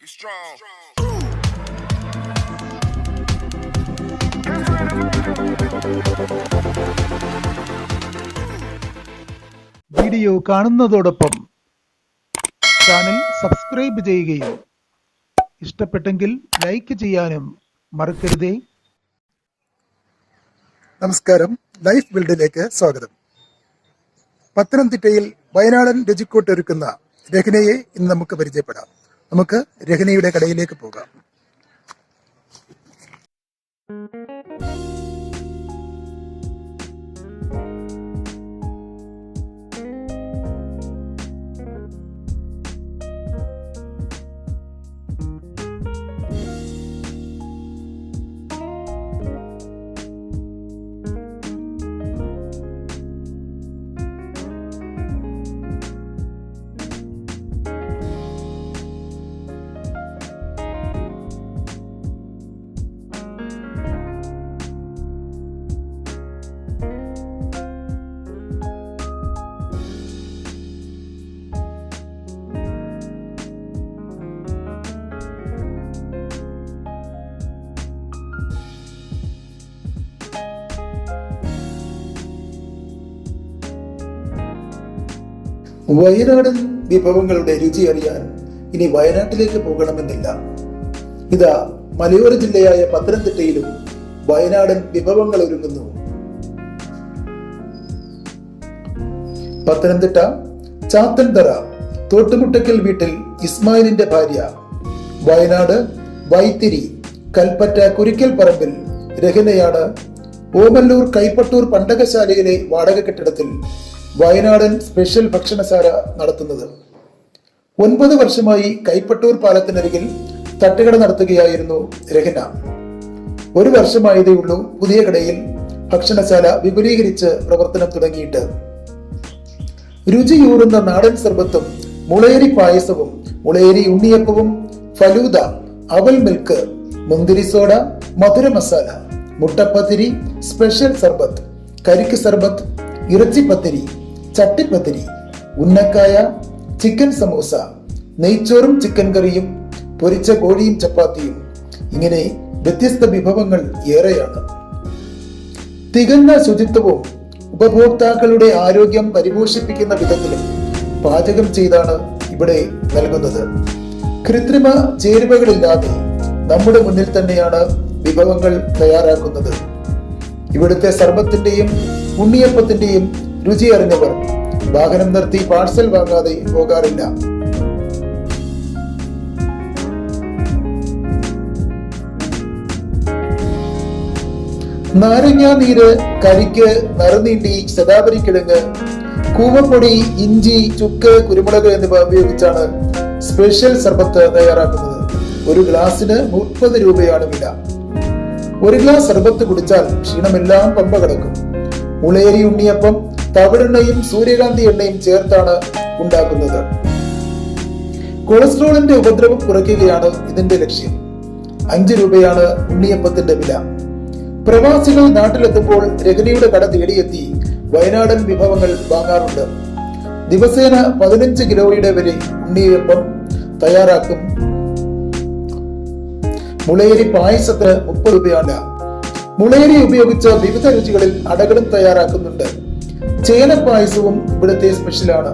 Video കാണുന്നതോടൊപ്പം channel subscribe ചെയ്യുകയും ഇഷ്ടപ്പെട്ടെങ്കിൽ like ചെയ്യാനും മറക്കരുതേ. നമസ്കാരം, ലൈഫ് ബിൽഡിലേക്ക് സ്വാഗതം. പത്തനംതിട്ടയിൽ വയനാടൻ രുചിക്കൂട്ട് ഒരുക്കുന്ന രഹ്നയെ ഇന്ന് നമുക്ക് പരിചയപ്പെടാം. നമുക്ക് രഹ്നയുടെ കടയിലേക്ക് പോകാം. വയനാടൻ വിഭവങ്ങളുടെ രുചി അറിയാൻ ഇനി വയനാട്ടിലേക്ക് പോകണമെന്നില്ല. ഇതാ മലയോര ജില്ലയായ പത്തനംതിട്ടയിലും വയനാടൻ വിഭവങ്ങൾ ഒരുങ്ങുന്നു. പത്തനംതിട്ട ചാത്തൻതറ തോട്ടുമുട്ടക്കൽ വീട്ടിൽ ഇസ്മായിലിന്റെ ഭാര്യ, വയനാട് വൈത്തിരി കൽപ്പറ്റ കുരിക്കൽ പറമ്പിൽ രഹ്നയാണ് ഓമല്ലൂർ കൈപ്പട്ടൂർ പണ്ടകശാലയിലെ വാടക കെട്ടിടത്തിൽ വയനാടൻ സ്പെഷ്യൽ ഭക്ഷണശാല നടത്തുന്നത്. 9 വർഷമായി കൈപ്പട്ടൂർ പാലത്തിനരികിൽ തട്ടുകട നടത്തുകയായിരുന്നു രഹ്ന. 1 വർഷമായതേ ഉള്ളൂ പുതിയ കടയിൽ ഭക്ഷണശാല വിപുലീകരിച്ച് പ്രവർത്തനം തുടങ്ങിയിട്ട്. രുചിയൂറുന്ന നാടൻ സർബത്തും മുളയരി പായസവും മുളയരി ഉണ്ണിയപ്പവും ഫലൂദ, അവൽ മിൽക്ക്, മുന്തിരി സോഡ, മധുര മസാല, മുട്ടപ്പത്തിരി, സ്പെഷ്യൽ സർബത്ത്, കരിക്ക് സർബത്ത്, ഇറച്ചിപ്പത്തിരി, ചട്ടിപ്പത്തിരി, ഉന്നക്കായ, ചിക്കൻ സമൂസ, നെയ്ച്ചോറും ചിക്കൻ കറിയും, പൊരിച്ച കോഴിയും ചപ്പാത്തിയും, ഇങ്ങനെ വ്യത്യസ്ത വിഭവങ്ങൾ ഏറെയാണ്. തികഞ്ഞ ശുചിത്വവും ഉപഭോക്താക്കളുടെ ആരോഗ്യം പരിപോഷിപ്പിക്കുന്ന വിധത്തിലും പാചകം ചെയ്താണ് ഇവിടെ നൽകുന്നത്. കൃത്രിമ ചേരുവകളില്ലാതെ നമ്മുടെ മുന്നിൽ തന്നെയാണ് വിഭവങ്ങൾ തയ്യാറാക്കുന്നത്. ഇവിടുത്തെ സർബത്തിന്റെയും ഉണ്ണിയപ്പത്തിന്റെയും രുചി അറിഞ്ഞവർ വാഹനം നിർത്തി പാഴ്സൽ വാങ്ങാതെ പോകാറില്ല. നാരങ്ങാ നീര്, കരിക്ക്, നറുനീണ്ടി, ശതാവരിക്കിഴങ്ങ്, കൂവപ്പൊടി, ഇഞ്ചി, ചുക്ക്, കുരുമുളക് എന്നിവ ഉപയോഗിച്ചാണ് സ്പെഷ്യൽ സർബത്ത് തയ്യാറാക്കുന്നത്. ഒരു ഗ്ലാസിന് 30 രൂപയാണ് വില. 1 ഗ്ലാസ് സർബത്ത് കുടിച്ചാൽ ക്ഷീണമെല്ലാം പമ്പ കിടക്കും. മുളയരി ഉണ്ണിയപ്പം തവിടെണ്ണയും സൂര്യകാന്തി എണ്ണയും ചേർത്താണ് ഉണ്ടാക്കുന്നത്. കൊളസ്ട്രോളിന്റെ ഉപദ്രവം കുറയ്ക്കുകയാണ് ഇതിന്റെ ലക്ഷ്യം. 5 രൂപയാണ് ഉണ്ണിയപ്പത്തിന്റെ വില. പ്രവാസികൾ നാട്ടിലെത്തുമ്പോൾ രഹ്നയുടെ കട തേടിയെത്തി വയനാടൻ വിഭവങ്ങൾ വാങ്ങാറുണ്ട്. ദിവസേന 15 കിലോയുടെ വരെ ഉണ്ണിയപ്പം തയ്യാറാക്കും. മുളയരി പായസത്തിന് 30 രൂപയാണ്. മുളയരി ഉപയോഗിച്ച് വിവിധ രുചികളിൽ അടകളും തയ്യാറാക്കുന്നുണ്ട്. ചേന പായസവും ഇവിടുത്തെ സ്പെഷ്യലാണ്.